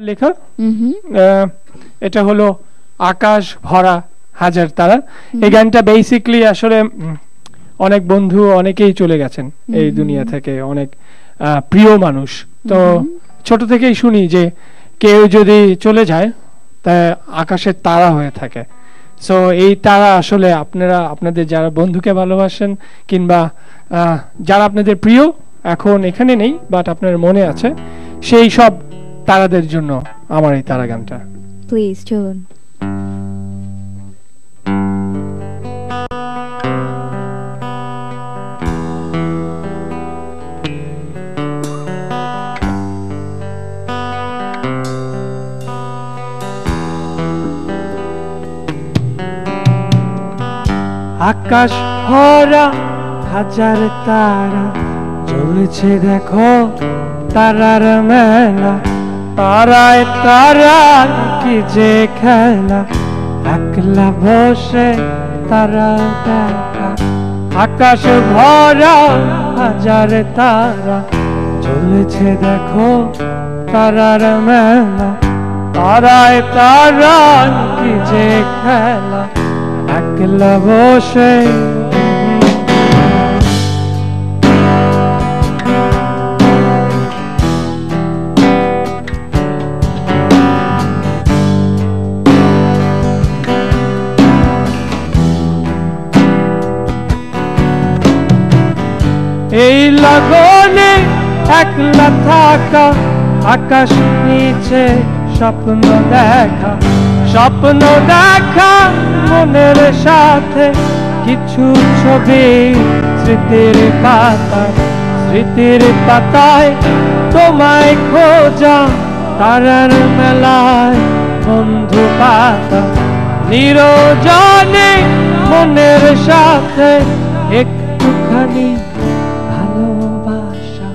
লেখা এটা হলো আকাশ ভরা হাজার তারা। এই গানটা বেসিক্যালি আসলে অনেক বন্ধু অনেকেই চলে গেছেন এই দুনিয়া থেকে, অনেক প্রিয় মানুষ। তো ছোট থেকেই শুনি যে কেউ যদি চলে যায় তা আকাশের তারা হয়ে থাকে। সো এই তারা আসলে আপনারা আপনাদের যারা বন্ধুকে ভালোবাসেন কিংবা যারা আপনাদের প্রিয় এখন এখানে নেই বাট আপনার মনে আছে, সেই সব তারাদের জন্য আমার এই তারা গানটা। প্লিজ চলুন। আকাশ ভরা হাজার তারা জ্বলছে দেখো তারার মেলা, তারায় তারার কি যে খেলা, একলা বসে তারা দেখা। আকাশ ভরা হাজার তারা জ্বলছে দেখো তারার মেলা, তারায় তারার কি যে খেলা, একলা বসে। এই লগনে একলা থাকা, আকাশ নিচে স্বপ্ন দেখা, স্বপ্ন দেখা মনের সাথে কিছু ছবি স্মৃতির পাতায়, স্মৃতির পাতায় তোমায় খোঁজা, তারার মেলায় বন্ধু পাতা, নিরজনে মনের সাথে একটুখানি ভালোবাসা।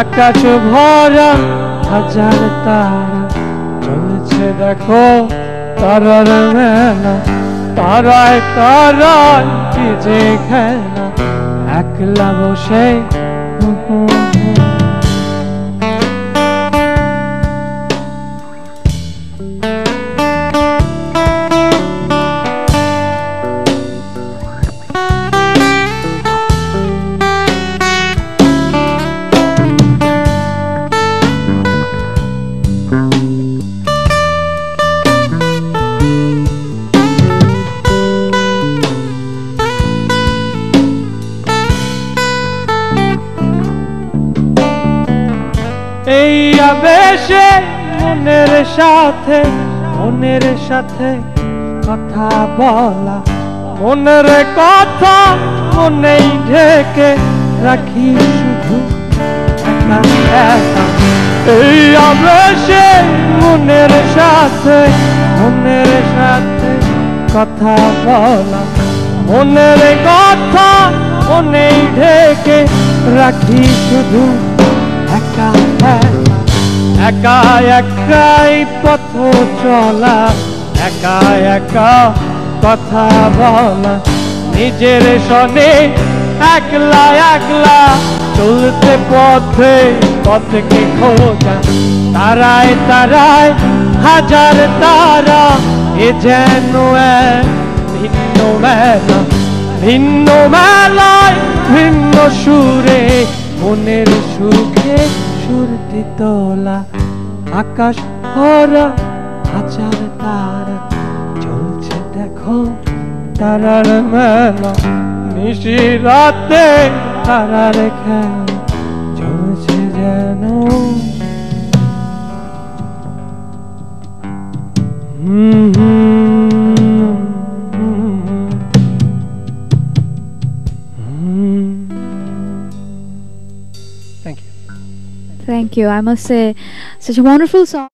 আকাশ ভরা হাজার তারা চলছে দেখো তারার মেলা, তারায় তারায় কি যে খেলা, একলা বসে। এই আবেশে মনের সাথে, মনের সাথে কথা বলা, মনের কথা মনেই ঢেকে রাখি শুধু একা একা। এই আবেশে মনের সাথে, মনের সাথে কথা বলা, মনের কথা মনেই ঢেকে রাখি শুধু একা একা, একাই পথ চলা, একা একা কথা বলা, নিজের সনে একলা একলা চলতে পথে, পথকে খোঁজা, তারায় তারায় হাজার তারা, এ যেন এক ভিন্ন মেলা, ভিন্ন মেলায় ভিন্ন সুরে মনের সুখে সুরটি তোলা। আকাশ ভরা হাজার তারা চলছে দেখো তারার মেলা, নিশি রাতে তারার খেলা চলছে যেন। Thank you. I must say, such a wonderful song.